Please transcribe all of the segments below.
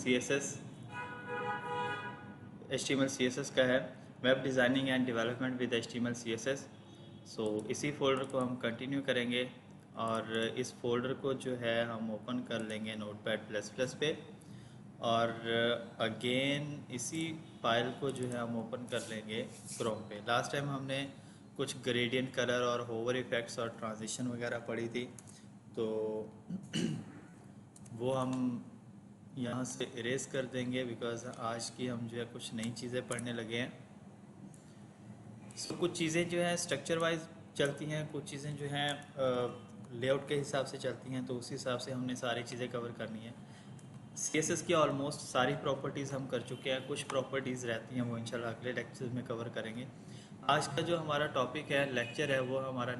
CSS HTML CSS का है, web designing and development with HTML CSS। सो इसी folder को हम कंटिन्यू करेंगे और इस फोल्डर को जो है हम ओपन कर लेंगे Notepad++ पे, और अगेन इसी फाइल को जो है हम ओपन कर लेंगे क्रोम पे। लास्ट टाइम हमने कुछ ग्रेडियंट कलर और होवर इफ़ेक्ट्स और ट्रांजिशन वगैरह पढ़ी थी, तो वो हम यहाँ से इरेज कर देंगे बिकॉज आज की हम जो है कुछ नई चीज़ें पढ़ने लगे हैं। कुछ चीज़ें जो है स्ट्रक्चर वाइज चलती हैं, कुछ चीज़ें जो हैं लेआउट के हिसाब से चलती हैं, तो उसी हिसाब से हमने सारी चीज़ें कवर करनी है। CSS की ऑलमोस्ट सारी प्रॉपर्टीज़ हम कर चुके हैं, कुछ प्रॉपर्टीज़ रहती हैं वो इंशाल्लाह अगले लेक्चर में कवर करेंगे। आज का जो हमारा टॉपिक है, लेक्चर है, वो हमारा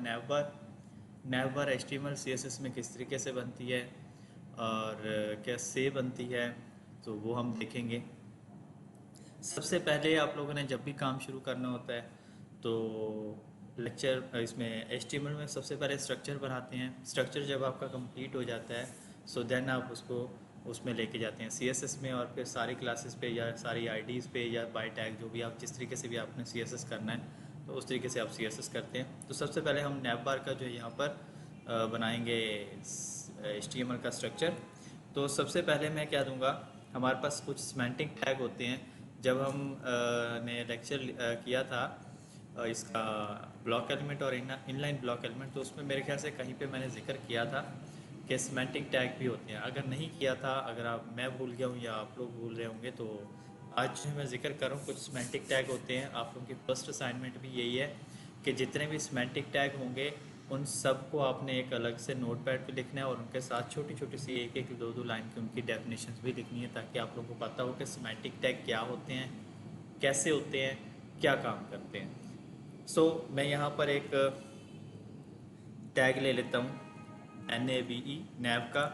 नैवबार HTML CSS में किस तरीके से बनती है और कैसे बनती है, तो वो हम देखेंगे। सबसे पहले आप लोगों ने जब भी काम शुरू करना होता है तो लेक्चर इसमें HTML में सबसे पहले स्ट्रक्चर बनाते हैं। स्ट्रक्चर जब आपका कंप्लीट हो जाता है सो देन आप उसको उसमें लेके जाते हैं CSS में, और फिर सारी क्लासेस पे या सारी IDs पे या बाय टैग जो भी आप जिस तरीके से भी आपने CSS करना है तो उस तरीके से आप CSS करते हैं। तो सबसे पहले हम नैवबार का जो यहाँ पर बनाएंगे HTML का स्ट्रक्चर। तो सबसे पहले मैं क्या दूंगा, हमारे पास कुछ सिमेंटिक टैग होते हैं। जब हम ने लेक्चर किया था इसका ब्लॉक एलिमेंट और इनलाइन ब्लॉक एलिमेंट, तो उसमें मेरे ख्याल से कहीं पे मैंने जिक्र किया था कि सिमेंटिक टैग भी होते हैं। अगर नहीं किया था, अगर मैं भूल गया हूँ या आप लोग भूल रहे होंगे, तो आज मैं जिक्र कर रहा हूँ। कुछ सिमेंटिक टैग होते हैं, आप लोगों की फर्स्ट असाइनमेंट भी यही है कि जितने भी सिमेंटिक टैग होंगे उन सब को आपने एक अलग से नोटपैड पे लिखना है, और उनके साथ छोटी छोटी सी एक एक दो दो लाइन की उनकी डेफिनेशंस भी लिखनी है, ताकि आप लोगों को पता हो कि सिमेंटिक टैग क्या होते हैं, कैसे होते हैं, क्या काम करते हैं। मैं यहाँ पर एक टैग ले लेता हूँ, NAVE, नैव का।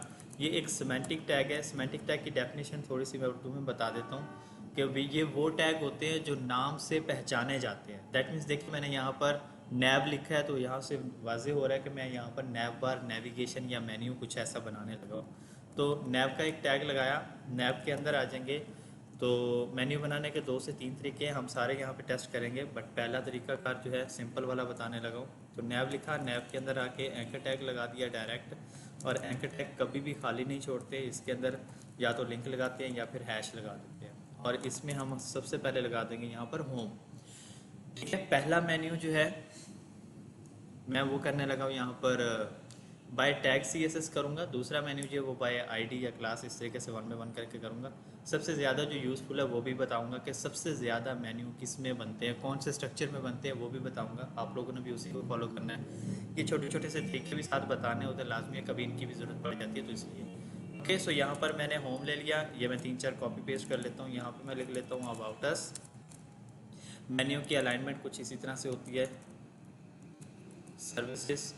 ये एक सिमेंटिक टैग है। सिमेंटिक टैग की डेफिनेशन थोड़ी सी मैं उर्दू में बता देता हूँ कि ये वो टैग होते हैं जो नाम से पहचाने जाते हैं। दैट मीन्स देखिए, मैंने यहाँ पर नैव लिखा है, तो यहाँ से वाजे हो रहा है कि मैं यहाँ पर नैव बार, नेविगेशन या मेन्यू कुछ ऐसा बनाने लगा हूँ। तो नैव का एक टैग लगाया, नैव के अंदर आ जाएंगे। तो मेन्यू बनाने के 2 से 3 तरीके हैं, हम सारे यहाँ पे टेस्ट करेंगे, बट पहला तरीका कार जो है सिंपल वाला बताने लगा हूँ। तो नैव लिखा, नैव के अंदर आके एंकर टैग लगा दिया डायरेक्ट, और एंकर टैग कभी भी खाली नहीं छोड़ते, इसके अंदर या तो लिंक लगाते हैं या फिर हैश लगा देते हैं। और इसमें हम सबसे पहले लगा देंगे यहाँ पर होम। ठीक है, पहला मेन्यू जो है मैं वो करने लगा हूँ यहाँ पर बाय टैग CSS करूँगा। दूसरा मेन्यू जो है वो बाय ID या क्लास, इस तरीके से 1 बाय 1 करके करूँगा। सबसे ज़्यादा जो यूज़फुल है वो भी बताऊँगा कि सबसे ज़्यादा मेन्यू किस में बनते हैं, कौन से स्ट्रक्चर में बनते हैं, वो भी बताऊँगा। आप लोगों ने भी उसी को फॉलो करना है। ये छोटे छोटे से तरीके भी साथ बताने होते हैं, लाजमी है, कभी इनकी भी ज़रूरत पड़ जाती है, तो इसलिए। ओके, सो यहाँ पर मैंने होम ले लिया। ये मैं 3-4 कॉपी पेस्ट कर लेता हूँ। यहाँ पर मैं लिख लेता हूँ अबाउट अस। मेन्यू की अलाइनमेंट कुछ इसी तरह से होती है, सर्विसेज,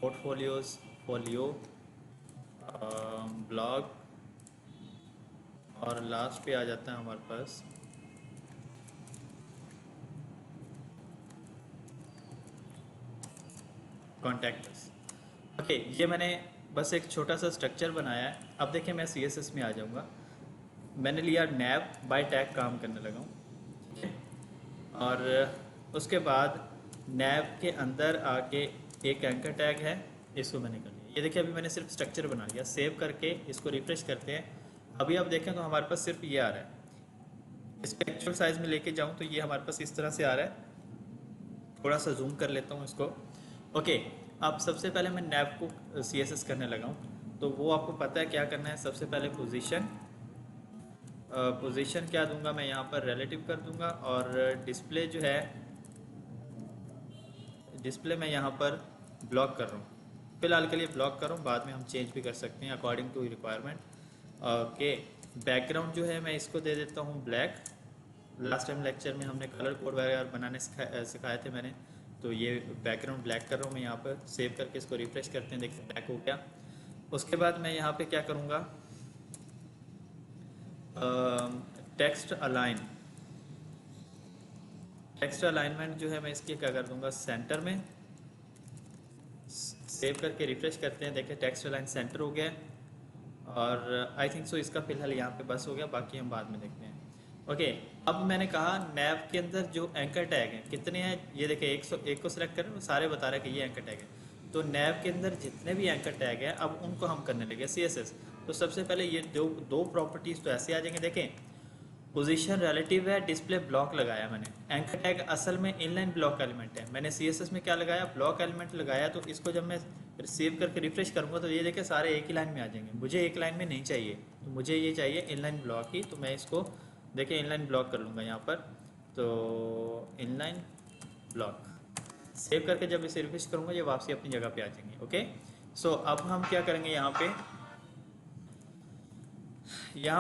पोर्टफोलियोज, फोलियो, ब्लॉग, और लास्ट पे आ जाता है हमारे पास कॉन्टैक्ट्स। ओके, ये मैंने बस एक छोटा सा स्ट्रक्चर बनाया है। अब देखिए, मैं CSS में आ जाऊँगा। मैंने लिया नैव, बाय टैग काम करने लगा हूँ, ठीक है। और उसके बाद नैव के अंदर आके एक एंकर टैग है, इसको मैंने कर लिया। ये देखिए, अभी मैंने सिर्फ स्ट्रक्चर बना लिया। सेव करके इसको रिफ्रेश करते हैं। अभी आप देखें तो हमारे पास सिर्फ ये आ रहा है। इसको एक्चुअल साइज में लेके जाऊँ तो ये हमारे पास इस तरह से आ रहा है। थोड़ा सा जूम कर लेता हूँ इसको। ओके, अब सबसे पहले मैं नैव को CSS करने लगा हूँ, तो वो आपको पता है क्या करना है। सबसे पहले पोजीशन क्या दूंगा मैं, यहाँ पर रिलेटिव कर दूंगा, और डिस्प्ले जो है, डिस्प्ले मैं यहाँ पर ब्लॉक कर रहा हूँ। फिलहाल के लिए ब्लॉक कर रहा हूँ, बाद में हम चेंज भी कर सकते हैं according to requirement. Okay, background जो है मैं इसको दे देता हूँ ब्लैक। लास्ट टाइम लेक्चर में हमने कलर कोड वगैरह बनाने सिखाए थे मैंने, तो ये बैकग्राउंड ब्लैक कर रहा हूँ मैं यहाँ पर। सेव करके इसको रिफ्रेश करते हैं, देखिए ब्लैक हो गया। उसके बाद मैं यहाँ पे क्या करूँगा, टेक्स्ट अलाइन, टेक्स्ट अलाइनमेंट जो है मैं इसकी क्या कर दूंगा, सेंटर में। सेव करके रिफ्रेश करते हैं, देखें टेक्स्ट अलाइन सेंटर हो गया है। और आई थिंक सो इसका फिलहाल यहाँ पे बस हो गया, बाकी हम बाद में देखते हैं। ओके, अब मैंने कहा नैव के अंदर जो एंकर टैग हैं कितने हैं, ये देखें 101 को सिलेक्ट करें, वो सारे बता रहे हैं कि ये एंकर टैग है। तो नैव के अंदर जितने भी एंकर टैग हैं अब उनको हम करने लगे CSS। तो सबसे पहले ये दो प्रॉपर्टीज़ तो ऐसे आ जाएंगे, देखें पोजीशन रिलेटिव है, डिस्प्ले ब्लॉक लगाया मैंने। एंकर टैग असल में इनलाइन ब्लॉक एलिमेंट है, मैंने CSS में क्या लगाया, ब्लॉक एलिमेंट लगाया। तो इसको जब मैं सेव करके रिफ्रेश करूँगा तो ये देखें सारे एक ही लाइन में आ जाएंगे। मुझे एक लाइन में नहीं चाहिए, तो मुझे ये चाहिए इनलाइन ब्लॉक ही। तो मैं इसको देखिए इनलाइन ब्लॉक कर लूँगा यहाँ पर। तो इनलाइन ब्लॉक सेव करके जब इसे रिफ्रेश करूँगा ये वापसी अपनी जगह पे आ जाएंगे। ओके, सो अब हम क्या करेंगे, यहाँ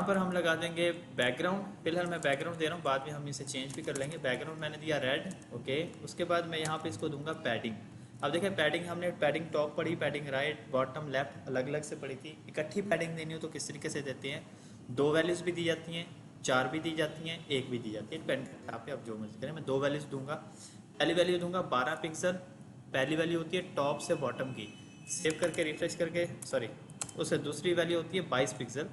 पर हम लगा देंगे बैकग्राउंड। फिलहाल मैं बैकग्राउंड दे रहा हूँ, बाद में हम इसे चेंज भी कर लेंगे। बैकग्राउंड मैंने दिया रेड। ओके, उसके बाद मैं यहाँ पे इसको दूंगा पैडिंग। अब देखें पैडिंग हमने पैडिंग टॉप पढ़ी, पैडिंग राइट बॉटम लेफ्ट अलग अलग से पढ़ी थी। इकट्ठी पैडिंग देनी हो तो किस तरीके से देते हैं, 2 वैल्यूज़ भी दी जाती हैं, 4 भी दी जाती हैं, 1 भी दी जाती है, डिपेंड करता है आप पे, आप जो मर्जी करें। मैं 2 वैल्यूज़ दूंगा। पहली वैल्यू दूंगा 12 पिक्सल, पहली वैल्यू होती है टॉप से बॉटम की। सेव करके रिफ्रेश करके उससे दूसरी वैल्यू होती है 22 पिक्सल।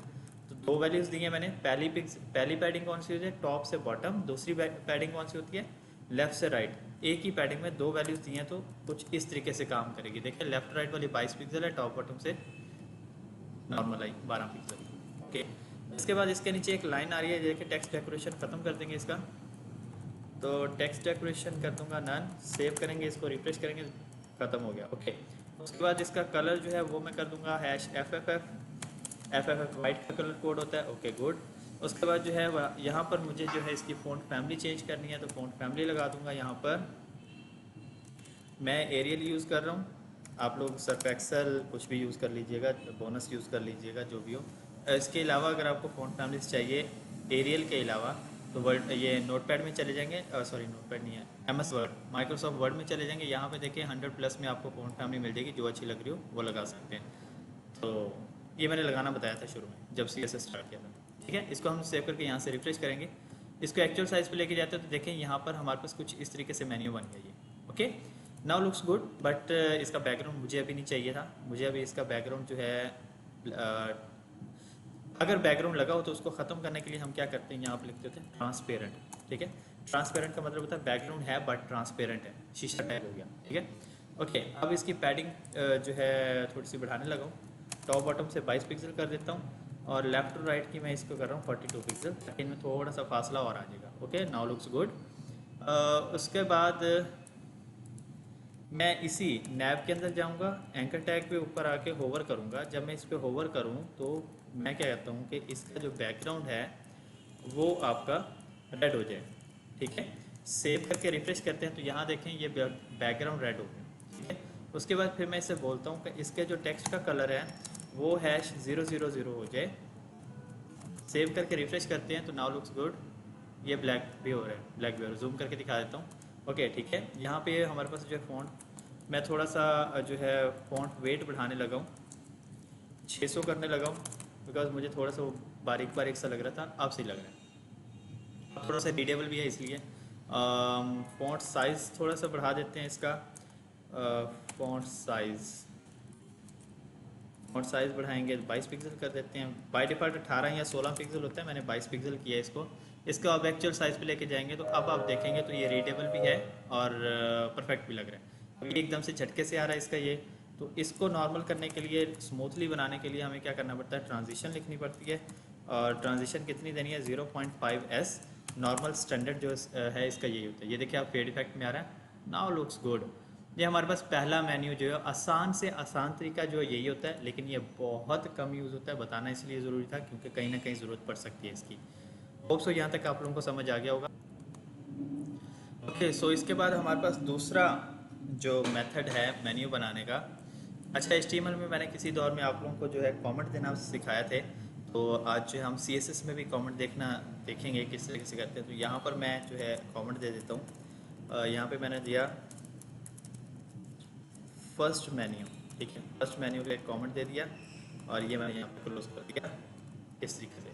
तो 2 वैल्यूज़ दी हैं मैंने। पहली पैडिंग कौन सी होती है, टॉप से बॉटम। दूसरी पैडिंग कौन सी होती है, लेफ्ट से राइट। एक ही पैडिंग में 2 वैल्यूज़ दी हैं तो कुछ इस तरीके से काम करेगी। देखिए लेफ्ट राइट वाली 22 पिक्सल है, टॉप बॉटम से नॉर्मल आई 12 पिक्सल। ओके, इसके बाद इसके नीचे एक लाइन आ रही है, देखिए टेक्स्ट डेकोरेशन ख़त्म कर देंगे इसका। तो टेक्स्ट डेकोरेशन कर दूंगा नन। सेव करेंगे, इसको रिफ्रेश करेंगे, ख़त्म हो गया। ओके, उसके बाद इसका कलर जो है वो मैं कर दूंगा FFF वाइट का कलर कोड होता है। Okay good. उसके बाद जो है यहाँ पर मुझे जो है इसकी फ़ॉन्ट फैमिली चेंज करनी है, तो फ़ॉन्ट फैमिली लगा दूंगा। यहाँ पर मैं एरियल यूज़ कर रहा हूँ, आप लोग सर्फ एक्सेल कुछ भी यूज़ कर लीजिएगा, बोनस यूज़ कर लीजिएगा, जो भी हो। इसके अलावा अगर आपको फ़ॉन्ट फैमिली चाहिए एरियल के अलावा तो वर्ड ये नोटपैड में चले जाएंगे, सॉरी नोटपैड नहीं है, MS वर्ड, माइक्रोसॉफ्ट वर्ड में चले जाएंगे। यहाँ पे देखिए 100+ में आपको फ़ॉन्ट फैमिली मिल जाएगी, जो अच्छी लग रही हो वो लगा सकते हैं। तो ये मैंने लगाना बताया था शुरू में जब CSS स्टार्ट किया था। ठीक है, इसको हम सेव करके यहाँ से रिफ्रेश करेंगे। इसको एक्चुअल साइज़ पे लेके जाते हैं तो देखें यहाँ पर हमारे पास कुछ इस तरीके से मेन्यू बन गया ये। Okay, now looks good, but इसका बैकग्राउंड मुझे अभी नहीं चाहिए था। मुझे अभी इसका बैकग्राउंड जो है अगर बैकग्राउंड लगा हो तो उसको ख़त्म करने के लिए हम क्या करते हैं, यहाँ पर लिख देते हैं ट्रांसपेरेंट। ठीक है, ट्रांसपेरेंट का मतलब होता है बैकग्राउंड है बट ट्रांसपेरेंट है, शीशा टाइप हो गया। ठीक है, ओके, अब इसकी पैडिंग जो है थोड़ी सी बढ़ाने लगा हूँ। टॉप बॉटम से 22 पिक्सल कर देता हूँ और लेफ्ट टू राइट की मैं इसको कर रहा हूँ 42 पिक्सल, ताकि इनमें थोड़ा सा फासला और आ जाएगा। Okay, now looks good. उसके बाद मैं इसी नैब के अंदर जाऊंगा, एंकर टैग पे ऊपर आके होवर करूंगा। जब मैं इस पर होवर करूं तो मैं क्या कहता हूं कि इसका जो बैकग्राउंड है वो आपका रेड हो जाए। ठीक है, सेव करके रिफ्रेश करते हैं तो यहाँ देखें ये बैकग्राउंड रेड हो गया। ठीक है, उसके बाद फिर मैं इसे बोलता हूँ कि इसके जो टेक्स्ट का कलर है वो #000 हो जाए। सेव करके रिफ्रेश करते हैं तो नाउ लुक्स गुड। ये ब्लैक भी हो रहा है, ब्लैक भी हो रहा है, जूम करके दिखा देता हूँ। ओके ठीक है, यहाँ पे हमारे पास जो है फ़ॉन्ट मैं थोड़ा सा जो है फ़ॉन्ट वेट बढ़ाने लगा हूँ, 600 करने लगा हूँ, बिकॉज मुझे थोड़ा सा वो बारीक बारीक सा लग रहा था, अब सही लग रहा है। अब थोड़ा सा रीडेबल भी है इसलिए फ़ॉन्ट साइज़ थोड़ा सा बढ़ा देते हैं इसका। फ़ॉन्ट साइज़ बढ़ाएंगे 22 पिक्सल कर देते हैं। बाय डिफ़ॉल्ट 18 या 16 पिक्सल होता है, मैंने 22 पिक्सल किया है इसको। इसको अब एक्चुअल साइज़ पे लेके जाएंगे तो अब आप देखेंगे तो ये रीडेबल भी है और परफेक्ट भी लग रहा है। अभी एकदम से झटके से आ रहा है इसका ये, तो इसको नॉर्मल करने के लिए, स्मूथली बनाने के लिए हमें क्या करना पड़ता है, ट्रांजिशन लिखनी पड़ती है। और ट्रांजिशन कितनी देनी है, 0.5s। नॉर्मल स्टैंडर्ड जो है इसका यही होता है। ये देखिए आप फेड इफेक्ट में आ रहा है, नाउ लुक्स गुड। ये हमारे पास पहला मेन्यू जो है, आसान से आसान तरीका जो यही होता है, लेकिन ये बहुत कम यूज़ होता है। बताना इसलिए ज़रूरी था क्योंकि कहीं ना कहीं ज़रूरत पड़ सकती है इसकी। होप सो यहाँ तक आप लोगों को समझ आ गया होगा। ओके, सो इसके बाद हमारे पास दूसरा जो मेथड है मेन्यू बनाने का। अच्छा, HTML में मैंने किसी दौर में आप लोगों को जो है कमेंट देना सिखाया थे, तो आज जो हम CSS में भी कमेंट देखेंगे किस तरीके से करते हैं। तो यहाँ पर मैं जो है कमेंट दे देता हूँ। यहाँ पे मैंने दिया फर्स्ट मेन्यू। ठीक है, फर्स्ट मेन्यू पे एक कमेंट दे दिया और ये मैंने यहाँ पे क्लोज कर दिया। इस तरीके से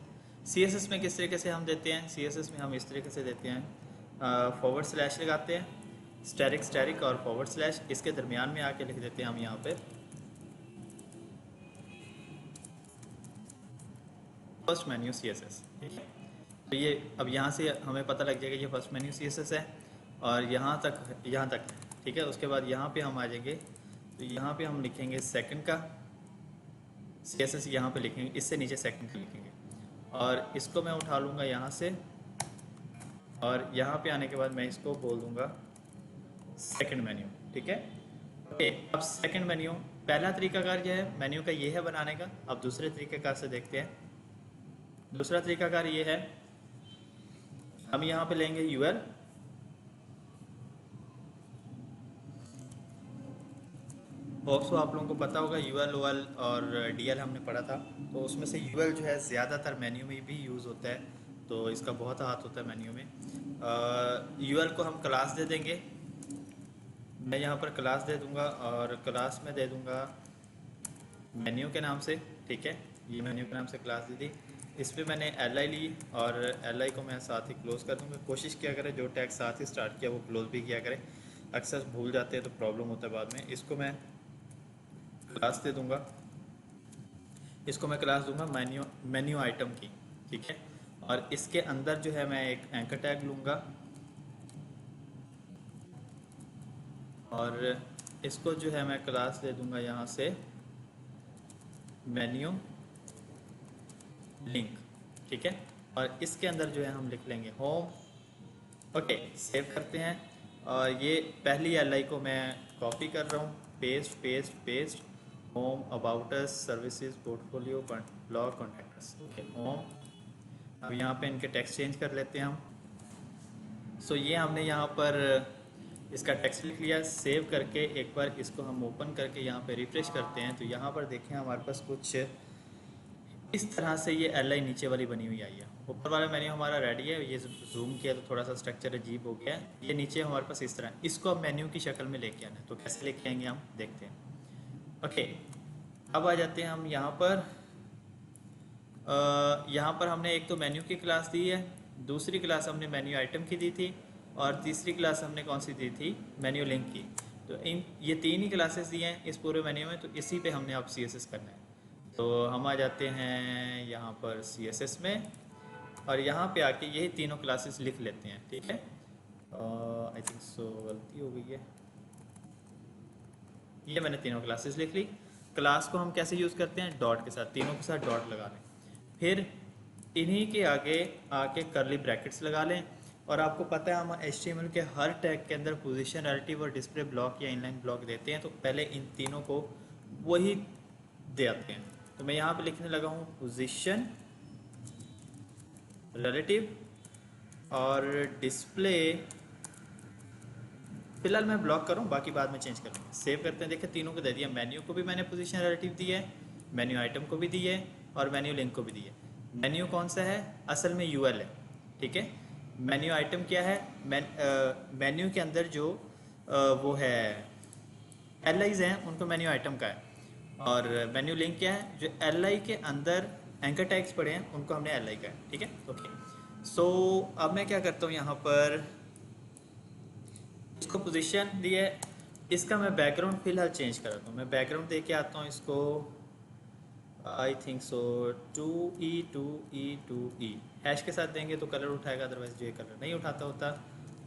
CSS में किस तरीके से हम देते हैं, CSS में हम इस तरीके से देते हैं, // लगाते हैं, स्टैरिक और // इसके दरमियान में आके लिख देते हैं हम यहाँ पे फर्स्ट मेन्यू CSS, ठीक है। तो ये अब यहाँ से हमें पता लग जाएगा ये फर्स्ट मेन्यू CSS है और यहाँ तक, ठीक है। उसके बाद यहाँ पे हम आ जाएंगे, तो यहाँ पे हम लिखेंगे सेकंड का CSS, यहाँ पे लिखेंगे, इससे नीचे सेकंड का लिखेंगे और इसको मैं उठा लूँगा यहाँ से और यहाँ पे आने के बाद मैं इसको बोल दूँगा सेकंड मेन्यू, ठीक है। ओके, अब सेकंड मेन्यू, पहला तरीकाकार जो है मेन्यू का ये है बनाने का। अब दूसरे तरीकाकार से देखते हैं। दूसरा तरीकाकार ये है, हम यहाँ पे लेंगे UL, होप्स आप लोगों को पता होगा UL, OL और DL हमने पढ़ा था, तो उसमें से UL जो है ज़्यादातर मेन्यू में भी यूज़ होता है, तो इसका बहुत हाथ होता है मेन्यू में। UL को हम क्लास दे देंगे, मैं यहाँ पर क्लास दे दूँगा और क्लास में दे दूँगा मेन्यू के नाम से, ठीक है। ये मेन्यू के नाम से क्लास दे दी। इस पर मैंने LI ली और LI को मैं साथ ही क्लोज़ कर दूँगा। कोशिश किया करें जो टैग साथ ही स्टार्ट किया वो क्लोज़ भी किया करें, अक्सर भूल जाते हैं तो प्रॉब्लम होता है बाद में। इसको मैं क्लास दे दूँगा, इसको मैं क्लास दूँगा मेन्यू आइटम की, ठीक है। और इसके अंदर जो है मैं एक एंकर टैग लूँगा और इसको जो है मैं क्लास दे दूँगा यहाँ से मेन्यू लिंक, ठीक है। और इसके अंदर जो है हम लिख लेंगे होम। ओके, सेव करते हैं और ये पहली LI को मैं कॉपी कर रहा हूँ, paste home, about us, services, portfolio, blog, contacts, okay home. अब यहाँ पे इनके टेक्स्ट चेंज कर लेते हैं हम। सो ये हमने यहाँ पर इसका टेक्स्ट लिख लिया। सेव करके एक बार इसको हम ओपन करके यहाँ पे रिफ्रेश करते हैं, तो यहाँ पर देखें हमारे पास कुछ इस तरह से ये LI नीचे वाली बनी हुई आई है। ऊपर वाला मेन्यू हमारा रेडी है, ये जूम किया तो थोड़ा सा स्ट्रक्चर अजीब हो गया है। ये नीचे हमारे पास इस तरह, इसको अब मेन्यू की शक्ल में लेके आना है, तो कैसे लेके आएंगे हम देखते हैं। ओके, अब आ जाते हैं हम यहाँ पर। यहाँ पर हमने एक तो मेन्यू की क्लास दी है, दूसरी क्लास हमने मेन्यू आइटम की दी थी और तीसरी क्लास हमने कौन सी दी थी, मेन्यू लिंक की। तो इन ये तीन ही क्लासेस दी हैं इस पूरे मेन्यू में, तो इसी पे हमने अब CSS करना है। तो हम आ जाते हैं यहाँ पर CSS में और यहाँ पे आके यही तीनों क्लासेस लिख लेते हैं, ठीक है। आई थिंक सो गलती हो गई है, ये मैंने तीनों क्लासेस लिख ली। क्लास को हम कैसे यूज़ करते हैं, डॉट के साथ, तीनों के साथ डॉट लगा लें, फिर इन्हीं के आगे आके करली ब्रैकेट्स लगा लें। और आपको पता है हम HTML के हर टैग के अंदर पोजीशन, रिलेटिव और डिस्प्ले ब्लॉक या इनलाइन ब्लॉक देते हैं, तो पहले इन तीनों को वही दे आते हैं। तो मैं यहाँ पे लिखने लगा हूँ पोजीशन, रिलेटिव और डिस्प्ले। फिलहाल मैं ब्लॉक करूँ, बाकी बाद में चेंज करूँगा। सेव करते हैं, देखिए तीनों को दे दिया। मेन्यू को भी मैंने पोजीशन रिलेटिव दी है, मेन्यू आइटम को भी दी है और मेन्यू लिंक को भी दी है। मेन्यू कौन सा है, असल में UL है, ठीक है। मेन्यू आइटम क्या है, मेन्यू के अंदर जो वो है LIs हैं उनको मेन्यू आइटम का है। और मेन्यू लिंक क्या है, जो LI के अंदर एंकर टैग्स पड़े हैं उनको हमने LI का है, ठीक है। ओके, सो अब मैं क्या करता हूँ, यहाँ पर इसको पोजीशन दिया है, इसका मैं बैकग्राउंड फिलहाल चेंज कराता हूँ। मैं बैकग्राउंड दे के आता हूँ इसको, I think so 2E hash के साथ देंगे तो कलर उठाएगा, अदरवाइज जो ये कलर नहीं उठाता होता।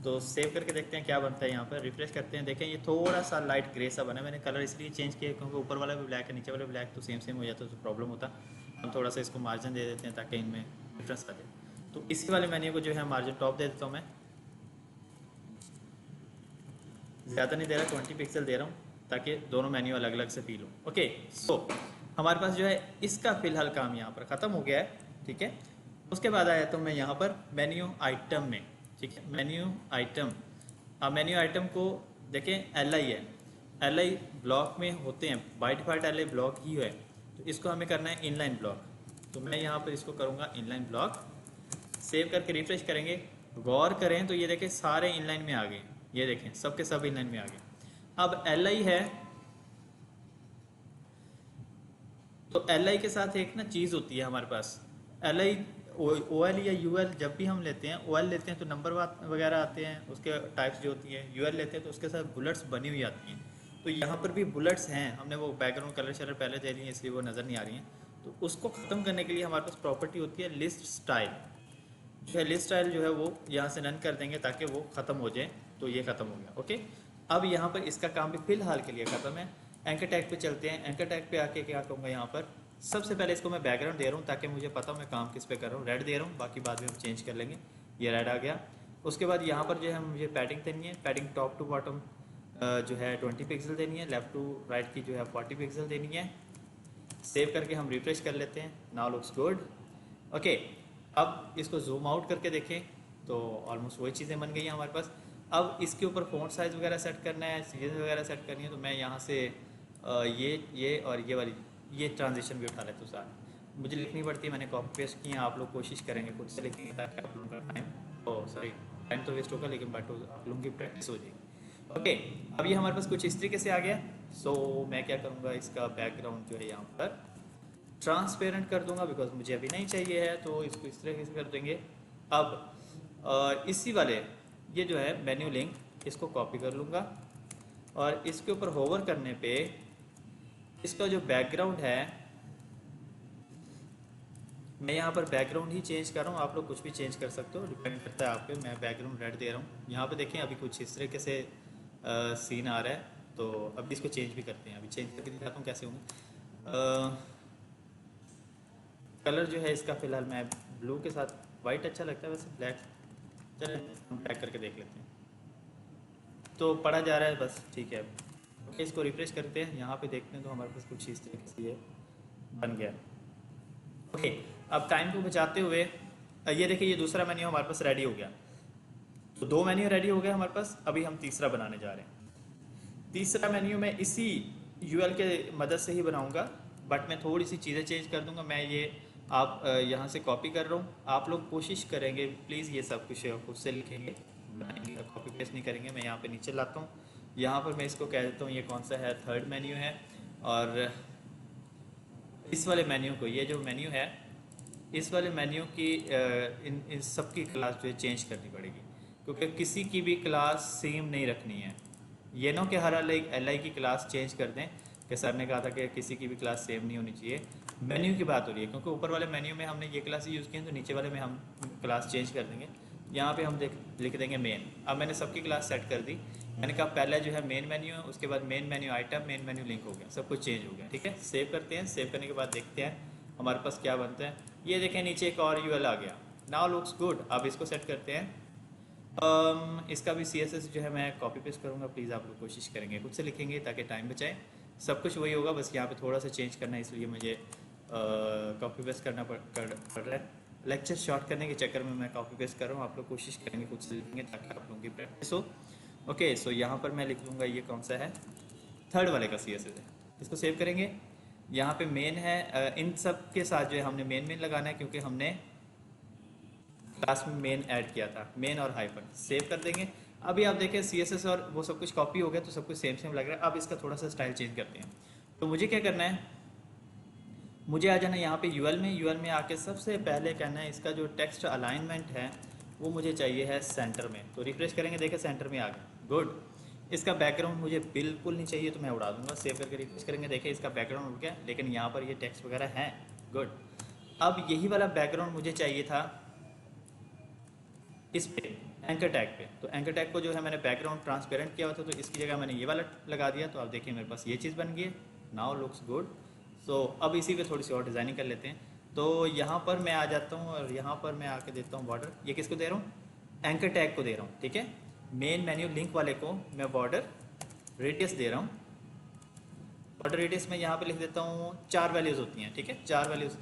तो सेव करके देखते हैं क्या बनता है। यहाँ पर रिफ्रेश करते हैं, देखें ये थोड़ा सा लाइट ग्रे सा बना। मैंने कलर इसलिए चेंज किया क्योंकि ऊपर वाला भी ब्लैक है, नीचे वाला ब्लैक, तो सेम हो जाता तो प्रॉब्लम होता। हम थोड़ा सा इसको मार्जिन दे देते हैं ताकि इनमें डिफरेंस आ जाए। तो इसी वाले मेन्यू को जो है मार्जिन टॉप दे देता हूँ मैं, ज़्यादा नहीं दे रहा, 20 पिक्सल दे रहा हूँ ताकि दोनों मेन्यू अलग अलग से फील हो। ओके, सो हमारे पास जो है इसका फ़िलहाल काम यहाँ पर ख़त्म हो गया है, ठीक है। उसके बाद आया तो मैं यहाँ पर मेन्यू आइटम में, ठीक है, मेन्यू आइटम। अब मेन्यू आइटम को देखें LI है, LI ब्लॉक में होते हैं, बाय डिफ़ॉल्ट LI ब्लॉक ही है, तो इसको हमें करना है इनलाइन ब्लॉक। तो मैं यहाँ पर इसको करूँगा इनलाइन ब्लॉक। सेव करके रिफ्रेश करेंगे, गौर करें तो ये देखें सारे इनलाइन में आ गए, ये देखें सबके सब इनलाइन में आ गए। अब LI है तो LI के साथ एक ना चीज़ होती है हमारे पास, LI OL या UL जब भी हम लेते हैं, OL लेते हैं तो नंबर वगैरह आते हैं, उसके टाइप्स जो होती है। UL लेते हैं तो उसके साथ बुलेट्स बनी हुई आती हैं। तो यहाँ पर भी बुलेट्स हैं, हमने वो बैकग्राउंड कलर शलर पहले दे दिए इसलिए वो नज़र नहीं आ रही हैं। तो उसको ख़त्म करने के लिए हमारे पास प्रॉपर्टी होती है लिस्ट स्टाइल। जो है लिस्ट स्टाइल जो है वो यहाँ से नन कर देंगे ताकि वो ख़त्म हो जाए। तो ये ख़त्म हो गया। ओके, अब यहाँ पर इसका काम भी फ़िलहाल के लिए ख़त्म है। एंकर टैग पे चलते हैं। एंकर टैग पे आके क्या कहूँगा, यहाँ पर सबसे पहले इसको मैं बैकग्राउंड दे रहा हूँ ताकि मुझे पता हो मैं काम किस पे कर रहा हूँ। रेड दे रहा हूँ, बाकी बाद में हम चेंज कर लेंगे। ये रेड आ गया। उसके बाद यहाँ पर जो है मुझे पैडिंग देनी है। पैडिंग टॉप टू बॉटम जो है 20 पिक्सल देनी है। लेफ़्ट टू राइट की जो है 40 पिक्सल देनी है। सेव करके हम रिफ्रेश कर लेते हैं। Now looks good. ओके, अब इसको जूम आउट करके देखें तो ऑलमोस्ट वही चीज़ें बन गई हैं हमारे पास। अब इसके ऊपर फ़ॉन्ट साइज़ वगैरह सेट करना है, सीरीज वगैरह सेट करनी है। तो मैं यहाँ से ये और ये वाली ये ट्रांजिशन भी उठा लेता हूँ साथ। मुझे लिखनी पड़ती है, मैंने कॉपी पेस्ट की है। आप लोग कोशिश करेंगे खुद से लिखेंगे ताकि आप लोगों का टाइम तो वेस्ट होगा, लेकिन बट आप लोगों की प्रैक्टिस हो जाएगी। ओके, अब ये हमारे पास कुछ इस तरीके से आ गया। सो मैं क्या करूँगा, इसका बैकग्राउंड जो है यहाँ पर ट्रांसपेरेंट कर दूंगा बिकॉज मुझे अभी नहीं चाहिए है। तो इसको इस तरीके से कर देंगे। अब इसी वाले ये जो है मेन्यू लिंक, इसको कॉपी कर लूँगा और इसके ऊपर होवर करने पे इसका जो बैकग्राउंड है, मैं यहाँ पर बैकग्राउंड ही चेंज कर रहा हूँ। आप लोग कुछ भी चेंज कर सकते हो, डिपेंड करता है आप पे। मैं बैकग्राउंड रेड दे रहा हूँ। यहाँ पे देखें अभी कुछ इस तरीके से सीन आ रहा है। तो अभी इसको चेंज भी करते हैं। अभी चेंज करके दिखाता हूँ कैसे होंगे। कलर जो है इसका फ़िलहाल मैं ब्लू के साथ, वाइट अच्छा लगता है वैसे, ब्लैक चले हम ब्लैक करके देख लेते हैं। तो पढ़ा जा रहा है बस, ठीक है। ओके, इसको रिफ्रेश करते हैं। यहाँ पे देखते हैं तो हमारे पास कुछ इस तरीके से ये बन गया। ओके, अब टाइम को बचाते हुए ये देखिए ये दूसरा मेन्यू हमारे पास रेडी हो गया। तो 2 मेन्यू रेडी हो गए हमारे पास। अभी हम तीसरा बनाने जा रहे हैं। तीसरा मेन्यू मैं इसी यूएल के मदद से ही बनाऊंगा, बट मैं थोड़ी सी चीज़ें चेंज कर दूंगा। मैं ये आप यहाँ से कॉपी कर रहा हूँ। आप लोग कोशिश करेंगे प्लीज़ ये सब कुछ खुद से लिखेंगे, कॉपी पेस्ट नहीं करेंगे। मैं यहाँ पे नीचे लाता हूँ। यहाँ पर मैं इसको कह देता हूँ ये कौन सा है, थर्ड मेन्यू है। और इस वाले मेन्यू को, ये जो मेन्यू है इस वाले मेन्यू की इन सब की क्लास जो है चेंज करनी पड़ेगी, क्योंकि किसी की भी क्लास सेम नहीं रखनी है। ये ना कि हर एल आई की क्लास चेंज कर दें, कि सर ने कहा था कि किसी की भी क्लास सेम नहीं होनी चाहिए। मेन्यू की बात हो रही है, क्योंकि ऊपर वाले मेन्यू में हमने ये क्लास यूज़ की है, तो नीचे वाले में हम क्लास चेंज कर देंगे। यहाँ पे हम लिख देंगे मेन। अब मैंने सबकी क्लास सेट कर दी। मैंने कहा पहले जो है मेन मेन्यू है, उसके बाद main menu item, main menu link हो गया, सब कुछ चेंज हो गया। ठीक है, सेव करते हैं। सेव करने के बाद देखते हैं हमारे पास क्या बनता है। ये देखें नीचे एक और यूएल आ गया। Now looks good. अब इसको सेट करते हैं। इसका भी CSS जो है मैं कॉपी पेस्ट करूँगा। प्लीज़ आप लोग कोशिश करेंगे खुद से लिखेंगे ताकि टाइम बचाएं। सब कुछ वही होगा, बस यहाँ पे थोड़ा सा चेंज करना है, इसलिए मुझे कॉपी पेस्ट करना पड़ रहा है। लेक्चर शॉर्ट करने के चक्कर में मैं कॉपी पेस्ट कर रहा हूँ। आप लोग कोशिश करेंगे खुद से लिखेंगे ताकि आप लोगों की प्रैक्टिस हो। ओके, सो यहाँ पर मैं लिख लूँगा ये कौन सा है, थर्ड वाले का CSS है। इसको सेव करेंगे। यहाँ पे मेन है। इन सब के साथ जो है हमने मेन लगाना है, क्योंकि हमने क्लास में मेन ऐड किया था, मेन और हाइफन। सेव कर देंगे। अभी आप देखें CSS और वो सब कुछ कॉपी हो गया, तो सब कुछ सेम सेम लग रहा है। अब इसका थोड़ा सा स्टाइल चेंज करते हैं। तो मुझे क्या करना है, मुझे आ जाना यहाँ पे यूएल में आके सबसे पहले कहना है इसका जो टेक्स्ट अलाइनमेंट है वो मुझे चाहिए है सेंटर में। तो रिफ्रेश करेंगे, देखें सेंटर में आ गया। गुड। इसका बैकग्राउंड मुझे बिल्कुल नहीं चाहिए, तो मैं उड़ा दूंगा। सेव करके रिफ्रेश करेंगे, देखें इसका बैकग्राउंड उड़ गया, लेकिन यहाँ पर ये टेक्स्ट वगैरह है। गुड। अब यही वाला बैकग्राउंड मुझे चाहिए था इस पे, एंकर टैग पे। तो एंकर टैग को जो है मैंने बैकग्राउंड ट्रांसपेरेंट किया हुआ था, तो इसकी जगह मैंने ये वाला लगा दिया। तो आप देखिए मेरे पास ये चीज़ बन गई है। Now looks good. सो अब इसी पे थोड़ी सी और डिज़ाइनिंग कर लेते हैं। तो यहाँ पर मैं आ जाता हूँ और यहाँ पर मैं आके देता हूँ बॉर्डर। ये किसको दे रहा हूँ, एंकर टैग को दे रहा हूँ। ठीक है, मेन मेन्यू लिंक वाले को मैं बॉर्डर रेडियस दे रहा हूँ। बॉर्डर रेडियस में यहाँ पे लिख देता हूँ 4 वैल्यूज़ होती हैं। ठीक है, 4 वैल्यूज़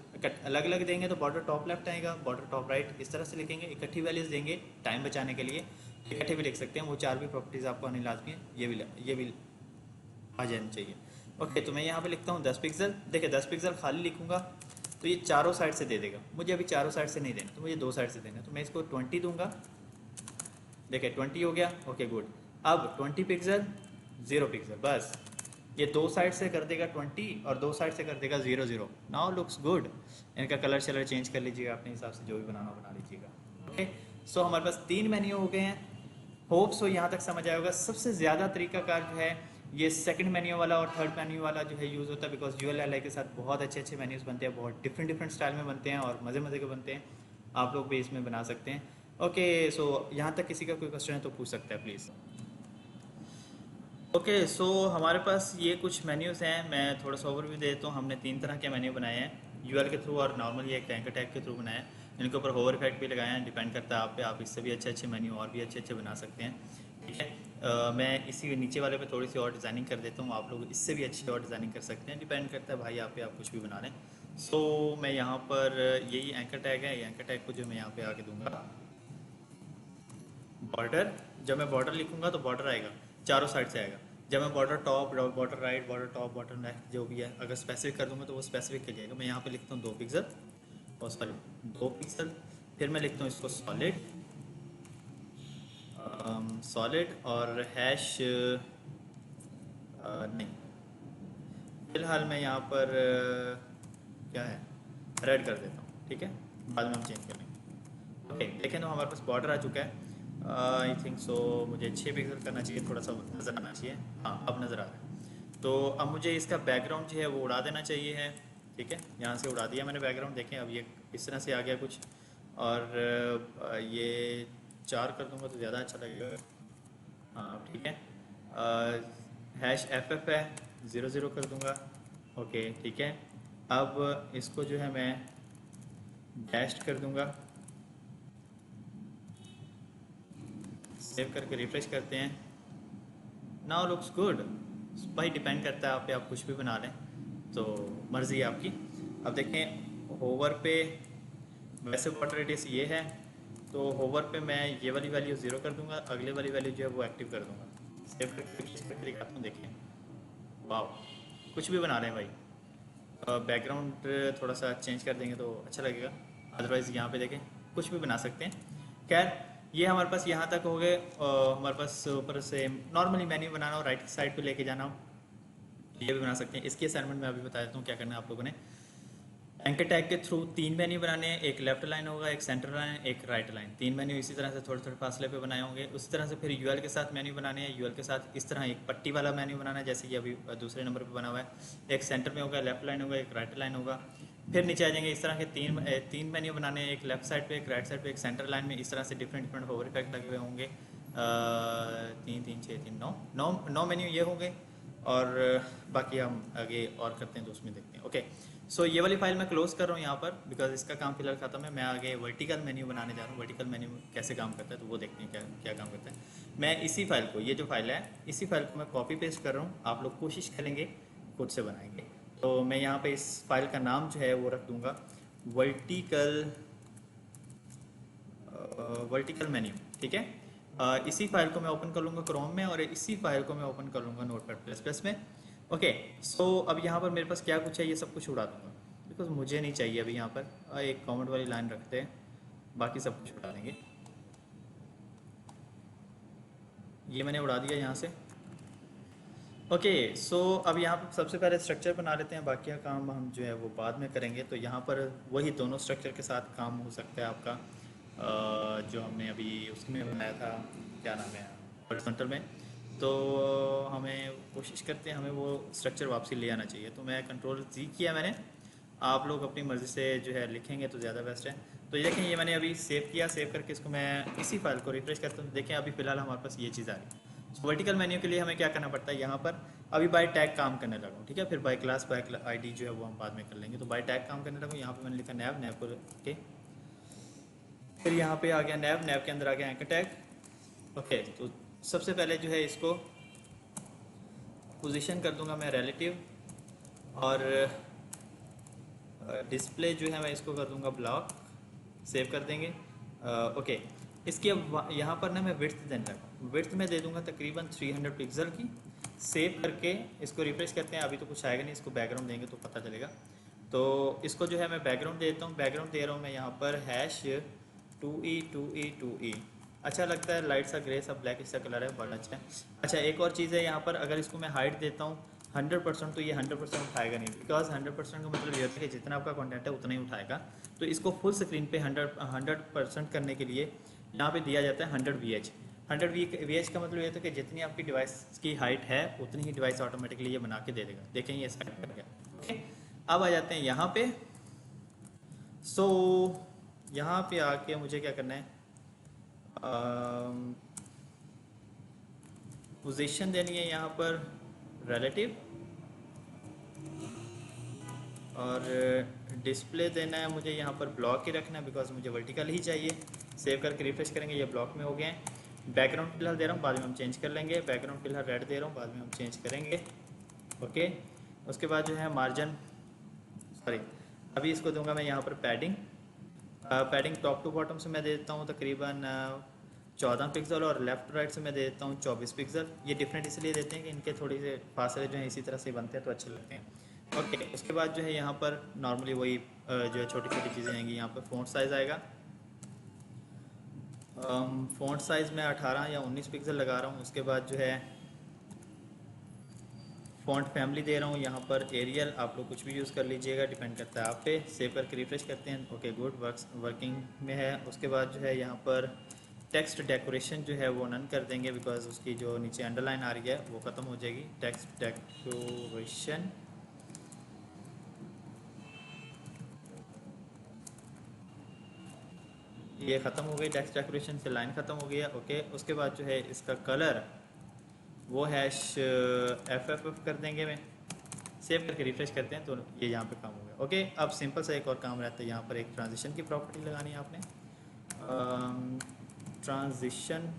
अलग अलग देंगे तो बॉर्डर टॉप लेफ्ट आएगा, बॉर्डर टॉप राइट, इस तरह से लिखेंगे। इकट्ठी वैल्यूज़ देंगे टाइम बचाने के लिए, इकट्ठे भी लिख सकते हैं। वो 4 भी प्रॉपर्टीज़ आपको आनी लाजमी है, ये भी आ जानी चाहिए। ओके, तो मैं यहाँ पे लिखता हूँ 10 पिक्सल। देखिए 10 पिक्सल खाली लिखूँगा तो ये चारों साइड से दे देगा। मुझे अभी चारों साइड से नहीं देना, तो मुझे 2 साइड से देना। तो मैं इसको 20 दूंगा। देखिए 20 हो गया। Okay good. अब 20 पिक्सल 0 पिक्सल, बस ये 2 साइड से कर देगा 20 और 2 साइड से कर देगा 0 0। Now looks good. इनका कलर शलर चेंज कर लीजिएगा अपने हिसाब से, जो भी बनाना बना लीजिएगा। ओके, सो हमारे पास 3 मेन्यू हो गए हैं। होप सो यहाँ तक समझ आया होगा। सबसे ज़्यादा तरीकाकार जो है ये सेकंड मेन्यू वाला और थर्ड मेन्यू वाला जो है यूज़ होता है, बिकॉज ULLI के साथ बहुत अच्छे अच्छे मेन्यूज़ बनते हैं, बहुत डिफरेंट डिफरेंट स्टाइल में बनते हैं और मज़े मज़े के बनते हैं। आप लोग भी इसमें बना सकते हैं। ओके, सो यहाँ तक किसी का कोई क्वेश्चन है तो पूछ सकता है प्लीज़। ओके, सो हमारे पास ये कुछ मेन्यूज़ हैं, मैं थोड़ा सा ओवरव्यू दे देता हूँ। हमने 3 तरह के मेन्यू बनाए हैं, यूएल के थ्रू और नॉर्मली एक एंकर टैग के थ्रू बनाए हैं। इनके ऊपर होवर इफेक्ट भी लगाए हैं, डिपेंड करता है आप पे, आप इससे भी अच्छे अच्छे मेन्यू और भी अच्छे अच्छे बना सकते हैं। ठीक है, मैं इसी नीचे वाले पे थोड़ी सी और डिज़ाइनिंग कर देता हूँ, आप लोग इससे भी अच्छी और डिज़ाइनिंग कर सकते हैं, डिपेंड करता है भाई आप पे, आप कुछ भी बना लें। सो मैं यहाँ पर यही एंकर टैग है, ये एंकर टैग को जो मैं यहाँ पे आके दूंगा बॉर्डर। जब मैं बॉर्डर लिखूंगा तो बॉर्डर आएगा, चारों साइड से आएगा। जब मैं border top, border right, border top, border left जो भी है, अगर स्पेसिफिक कर दूंगा तो वो स्पेसिफिक के लिए आएगा। मैं यहाँ पे लिखता हूँ 2 पिक्सल और सॉरी 2 पिक्सल, फिर मैं लिखता हूँ इसको सॉलिड, सॉलिड और हैश नहीं, फिलहाल मैं यहाँ पर क्या है रेड कर देता हूँ। ठीक है, बाद में हम चेंज कर लेंगे। ओके, देखें तो हमारे पास बॉर्डर आ चुका है। आई थिंक सो मुझे 6 पिक्सल करना चाहिए, थोड़ा सा नज़र आना चाहिए। हाँ, अब नज़र आ रहा है। तो अब मुझे इसका बैकग्राउंड जो है वो उड़ा देना चाहिए है। ठीक है, यहाँ से उड़ा दिया मैंने बैकग्राउंड, देखें अब ये इस तरह से आ गया कुछ। और ये 4 कर दूंगा तो ज़्यादा अच्छा लगेगा। हाँ ठीक है, हैश FF है, 00 कर दूंगा। ओके ठीक है, अब इसको जो है मैं डैश कर दूंगा, सेव करके रिफ्रेश करते हैं। Now looks good. भाई डिपेंड करता है आप पे, आप कुछ भी बना लें तो मर्ज़ी है आपकी। अब देखें होवर पे, वैसे बॉर्डर रेडियस ये है, तो होवर पे मैं ये वाली वैल्यू 0 कर दूंगा, अगले वाली वैल्यू जो है वो एक्टिव कर दूंगा। सेव करके दिखाता हूँ, देखें वाह, कुछ भी बना रहे हैं भाई। बैकग्राउंड थोड़ा सा चेंज कर देंगे तो अच्छा लगेगा, अदरवाइज़ यहाँ पे देखें कुछ भी बना सकते हैं। खैर ये हमारे पास यहाँ तक हो गए। हमारे पास ऊपर से नॉर्मली मेन्यू बनाना हो, राइट साइड पे लेके जाना हो तो ये भी बना सकते हैं। इसकी असाइनमेंट में अभी बता देता हूँ क्या करना है आप लोगों ने। एंकर टैग के थ्रू 3 मेन्यू बनाने हैं, एक लेफ्ट लाइन होगा, एक सेंटर लाइन, एक राइट लाइन। 3 मेन्यू इसी तरह से थोड़े थोड़े फासले पे बनाए होंगे। उसी तरह से फिर यूएल के साथ मेन्यू बनाने हैं, यूएल के साथ इस तरह एक पट्टी वाला मेन्यू बनाना है जैसे कि अभी दूसरे नंबर पे बना हुआ है। एक सेंटर में होगा, लेफ्ट लाइन होगा, एक राइट लाइन होगा। फिर नीचे आ जाएंगे, इस तरह के तीन मेन्यू बनाने हैं, एक लेफ्ट साइड पे, एक राइट साइड पे, एक सेंटर लाइन में। इस तरह से डिफरेंट डिफरेंट होवर इफेक्ट लगे हुए होंगे। 3 3 6 3 9 मेन्यू ये होंगे। और बाकी हम आगे और करते हैं तो उसमें देखते हैं। ओके, सो ये वाली फाइल मैं क्लोज कर रहा हूँ यहाँ पर, बिकॉज इसका काम फिलहाल खत्म है। मैं आगे वर्टिकल मेन्यू बनाने जा रहा हूँ। वर्टिकल मेन्यू कैसे काम करता है तो वो देखते हैं क्या क्या काम करता है। मैं इसी फाइल को, ये जो फाइल है, इसी फाइल को मैं कॉपी पेस्ट कर रहा हूँ। आप लोग कोशिश करेंगे खुद से बनाएंगे। तो मैं यहाँ पे इस फाइल का नाम जो है वो रख दूँगा वर्टिकल मेन्यू। ठीक है, इसी फाइल को मैं ओपन कर लूँगा क्रोम में, और इसी फाइल को मैं ओपन कर लूँगा नोटपैड++ में। ओके, सो अब यहाँ पर मेरे पास क्या कुछ है ये सब कुछ उड़ा दूँगा, बिकॉज मुझे नहीं चाहिए अभी। यहाँ पर एक कमेंट वाली लाइन रखते हैं, बाकी सब कुछ उड़ा देंगे। ये मैंने उड़ा दिया यहाँ से। ओके, सो अब यहाँ पर सबसे पहले स्ट्रक्चर बना लेते हैं, बाकी का काम हम जो है वो बाद में करेंगे। तो यहाँ पर वही दोनों स्ट्रक्चर के साथ काम हो सकता है आपका, जो हमने अभी उसमें बनाया था, क्या नाम है, हॉरिजॉन्टल में। तो हमें कोशिश करते हैं हमें वो स्ट्रक्चर वापसी ले आना चाहिए। तो मैं Ctrl+Z किया मैंने, आप लोग अपनी मर्ज़ी से जो है लिखेंगे तो ज़्यादा बेस्ट है। तो ये देखें, ये मैंने अभी सेव किया, सेव करके इसको मैं इसी फाइल को रिफ्रेश करता हूँ। देखें अभी फ़िलहाल हमारे पास ये चीज़ आ रही है। वर्टिकल मेन्यू के लिए हमें क्या करना पड़ता है, यहाँ पर अभी बाय टैग काम करने लगा हूँ। ठीक है, फिर बाय क्लास बाय ID जो है वो हम बाद में कर लेंगे। तो बाय टैग काम करने लगा हूँ। यहाँ पर मैंने लिखा नैव, नैव को के, फिर यहाँ पे आ गया नैव, नैव के अंदर आ गया एंकर टैग। ओके, तो सबसे पहले जो है इसको पोजीशन कर दूंगा मैं रिलेटिव, और डिस्प्ले जो है मैं इसको कर दूंगा ब्लॉक। सेव कर देंगे। ओके, इसकी अब यहाँ पर ना मैं विड्थ देने लगा, विड्थ में दे दूंगा तकरीबन 300 पिक्सल की। सेव करके इसको रिफ्रेश करते हैं। अभी तो कुछ आएगा नहीं, इसको बैकग्राउंड देंगे तो पता चलेगा। तो इसको जो है मैं बैकग्राउंड देता हूँ। बैकग्राउंड दे रहा हूँ मैं यहाँ पर हैश 2E अच्छा लगता है, लाइट सा ग्रे सा ब्लैक सा कलर है, बड़ा अच्छा है। अच्छा, एक और चीज़ है यहाँ पर, अगर इसको मैं हाइट देता हूँ 100%, तो ये 100% उठाएगा नहीं, बिकॉज 100% का मतलब ये होता है कि जितना आपका कंटेंट है उतना ही उठाएगा। तो इसको फुल स्क्रीन पे 100% करने के लिए यहाँ पे दिया जाता है 100 VH। 100 VH का मतलब ये था कि जितनी आपकी डिवाइस की हाइट है उतनी ही डिवाइस ऑटोमेटिकली ये बना के दे देगा। देखें ये सेट कर गया। ओके, अब आ जाते हैं यहाँ पे। सो यहाँ पे आके मुझे क्या करना है, पोजीशन देनी है यहाँ पर रिलेटिव, और डिस्प्ले देना है मुझे यहाँ पर ब्लॉक ही रखना है बिकॉज मुझे वर्टिकल ही चाहिए। सेव करके रिफ्रेश करेंगे, ये ब्लॉक में हो गए हैं। बैकग्राउंड फिलहाल दे रहा हूँ, बाद में हम चेंज कर लेंगे। बैकग्राउंड फिलहाल रेड दे रहा हूँ, बाद में हम चेंज करेंगे। ओके, उसके बाद जो है मार्जिन, सॉरी अभी इसको दूंगा मैं यहाँ पर padding. Padding top to bottom से मैं दे देता हूँ तकरीबन 14 पिक्सल, और लेफ्ट राइट से मैं दे देता हूँ 24 पिक्सल। ये डिफरेंट इसलिए देते हैं कि इनके थोड़ी से फासले जो हैं इसी तरह से बनते हैं तो अच्छे लगते हैं। ओके, उसके बाद जो है यहाँ पर नॉर्मली वही जो है छोटी छोटी चीज़ें आएंगी। यहाँ पर फ़ॉन्ट साइज़ आएगा, फ़ॉन्ट साइज़ मैं 18 या 19 पिक्सल लगा रहा हूँ। उसके बाद जो है फ़ॉन्ट फैमिली दे रहा हूँ यहाँ पर एरियल, आप लोग कुछ भी यूज़ कर लीजिएगा, डिपेंड करता है आप पे। सेव करके रिफ्रेश करते हैं। ओके गुड, वर्किंग में है। उसके बाद जो है यहाँ पर टेक्स्ट डेकोरेशन जो है वो नन कर देंगे बिकॉज उसकी जो नीचे अंडरलाइन आ रही है वो ख़त्म हो जाएगी। टेक्स्ट डेकोरेशन ये ख़त्म हो गई, टेक्स्ट डेकोरेशन से लाइन ख़त्म हो गया। ओके, उसके बाद जो है इसका कलर वो हैश FFF कर देंगे। मैं सेव करके रिफ्रेश करते हैं तो ये यहाँ पे काम हो गया। ओके, अब सिंपल सा एक और काम रहता है, यहाँ पर एक ट्रांजिशन की प्रॉपर्टी लगानी है आपने। ट्रांजिशन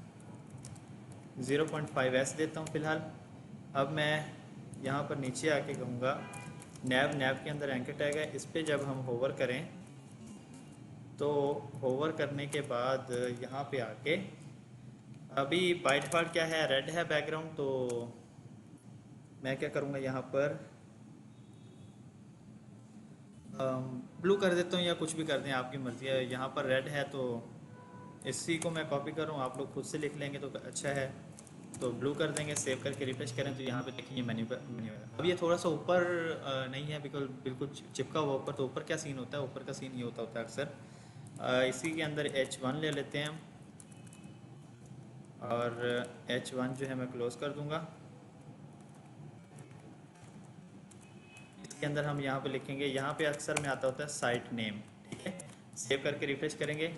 0.5s देता हूँ फ़िलहाल। अब मैं यहाँ पर नीचे आके कहूँगा नैव के अंदर एंकर टैग है, इस पर जब हम होवर करें तो होवर करने के बाद यहाँ पे आके अभी बाय डिफ़ॉल्ट क्या है, रेड है बैकग्राउंड, तो मैं क्या करूँगा यहाँ पर ब्लू कर देता हूँ या कुछ भी कर दें, आपकी मर्ज़ी है। यहाँ पर रेड है तो इसी को मैं कॉपी कर रहा हूँ, आप लोग खुद से लिख लेंगे तो अच्छा है। तो ब्लू कर देंगे, सेव करके रिफ्रेश करें तो यहाँ पे देखिए मेन्यू है। अब ये थोड़ा सा ऊपर नहीं है बिल्कुल चिपका हुआ ऊपर। तो ऊपर क्या सीन होता है, ऊपर का सीन ये होता है अक्सर, इसी के अंदर H1 ले लेते हैं और H1 जो है मैं क्लोज कर दूंगा। इसके अंदर हम यहाँ पे लिखेंगे, यहाँ पे अक्सर में आता होता है साइट नेम, ठीक है। सेव करके रिफ्रेश करेंगे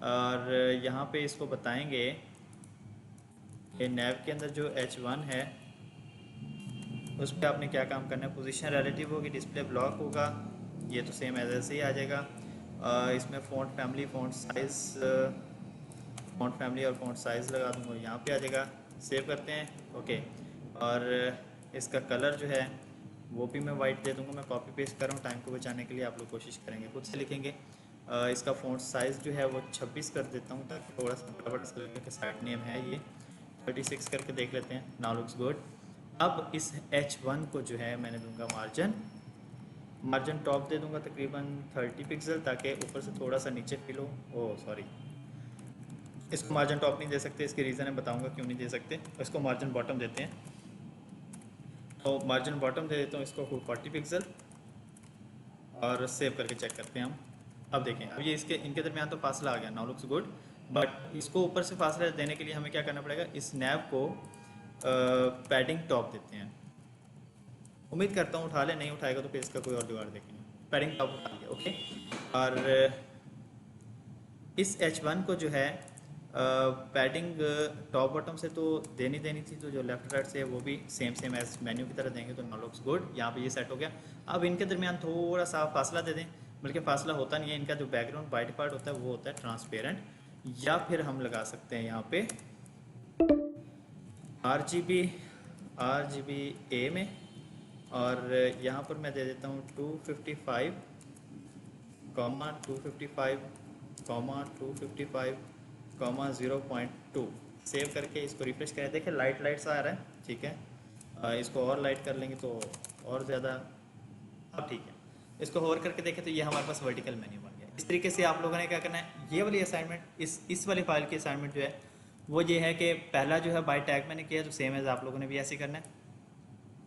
और यहाँ पे इसको बताएंगे कि नैव के अंदर जो H1 है उस पर आपने क्या काम करना है। पोजीशन रिलेटिव होगी, डिस्प्ले ब्लॉक होगा, ये तो सेम एज ऐसे ही आ जाएगा। इसमें फ़ॉन्ट फैमिली, फ़ॉन्ट फैमिली और फ़ॉन्ट साइज़ लगा दूँगा, यहाँ पे आ जाएगा। सेव करते हैं। ओके, और इसका कलर जो है वो भी मैं वाइट दे दूँगा। मैं कॉपी पेस्ट कर रहा हूँ टाइम को बचाने के लिए, आप लोग कोशिश करेंगे खुद से लिखेंगे। इसका फ़ॉन्ट साइज़ जो है वो 26 कर देता हूँ ताकि थोड़ा सा बड़ा के साइड नेम है ये 36 करके देख लेते हैं। Now looks good. अब इस H1 को जो है मैंने दूंगा मार्जिन टॉप दे दूंगा तकरीबन 30 पिक्सल ताकि ऊपर से थोड़ा सा नीचे फील हो। ओह सॉरी, इसको मार्जिन टॉप नहीं दे सकते, इसकी रीज़न है बताऊंगा क्यों नहीं दे सकते। इसको मार्जिन बॉटम देते हैं, तो मार्जिन बॉटम दे देता हूँ इसको 40 पिक्सल और सेव करके चेक करते हैं हम। अब देखें, अब ये इनके दरमियान तो फासला आ गया, नाउ लुक्स गुड। बट इसको ऊपर से फासला देने के लिए हमें क्या करना पड़ेगा, इस नैव को पैडिंग टॉप देते हैं। उम्मीद करता हूँ उठा ले, नहीं उठाएगा तो फिर इसका कोई और जुगाड़ देखेंगे। पैडिंग टॉप उठा लिया, ओके। और इस H1 को जो है पैडिंग टॉप बॉटम से तो देनी थी, तो जो लेफ्ट राइट से है वो भी सेम एज मेन्यू की तरह देंगे, तो नाउ लुक्स गुड। यहाँ पे ये सेट हो गया। अब इनके दरमियान थोड़ा सा फासला दे दें, बल्कि फासला होता नहीं है, इनका जो बैकग्राउंड बाय डिफॉल्ट होता है वो होता है ट्रांसपेरेंट, या फिर हम लगा सकते हैं यहाँ पे RGB A में, और यहाँ पर मैं दे देता हूँ 255, 0.2। सेव करके इसको रिफ्रेश करें। देखिए लाइट सा आ रहा है, ठीक है। इसको और लाइट कर लेंगे तो और ज़्यादा, अब ठीक है। इसको होवर करके देखें तो ये हमारे पास वर्टिकल मेन्यू बन गया। इस तरीके से आप लोगों ने क्या करना है, ये वाली असाइनमेंट, इस वाली फाइल की असाइनमेंट जो है वो ये है कि पहला जो है बाय टैग मैंने किया, तो सेम एज आप लोगों ने भी ऐसे करना है।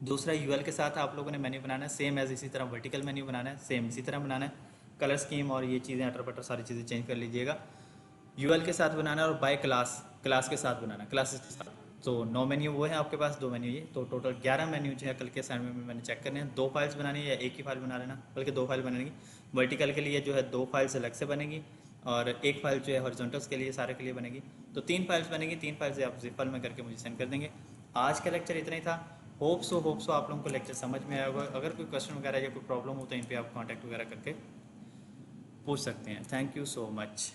दूसरा UL के साथ आप लोगों ने मेन्यू बनाना है, सेम एज इसी तरह वर्टिकल मेन्यू बनाना है, सेम इसी तरह बनाना है। कलर स्कीम और ये चीज़ें अटर पटर सारी चीज़ें चेंज कर लीजिएगा। UL के साथ बनाना है, और बाय क्लास क्लास के साथ बनाना, क्लासेस के साथ। तो 9 मेन्यू वो है आपके पास, 2 मेन्यू ये, तो टोटल 11 मेन्यू जो है कल के असाइनमेंट में मैंने चेक करने हैं। 2 फाइल्स बनानी है या एक ही फाइल बना लेना, बल्कि 2 फाइल बनेगी। वर्टिकल के लिए जो है 2 फाइल्स अलग से बनेगी, और एक फाइल जो है हॉरिजॉन्टल्स के लिए सारे के लिए बनेगी। तो 3 फाइल्स बनेगी, 3 फाइल्स आप जिप फाइल में करके मुझे सेंड कर देंगे। आज का लेक्चर इतना ही था। होप सो आप लोगों को लेक्चर समझ में आया होगा। अगर कोई क्वेश्चन वगैरह या कोई प्रॉब्लम हो तो इन पे आप कॉन्टैक्ट वगैरह करके पूछ सकते हैं। Thank you so much.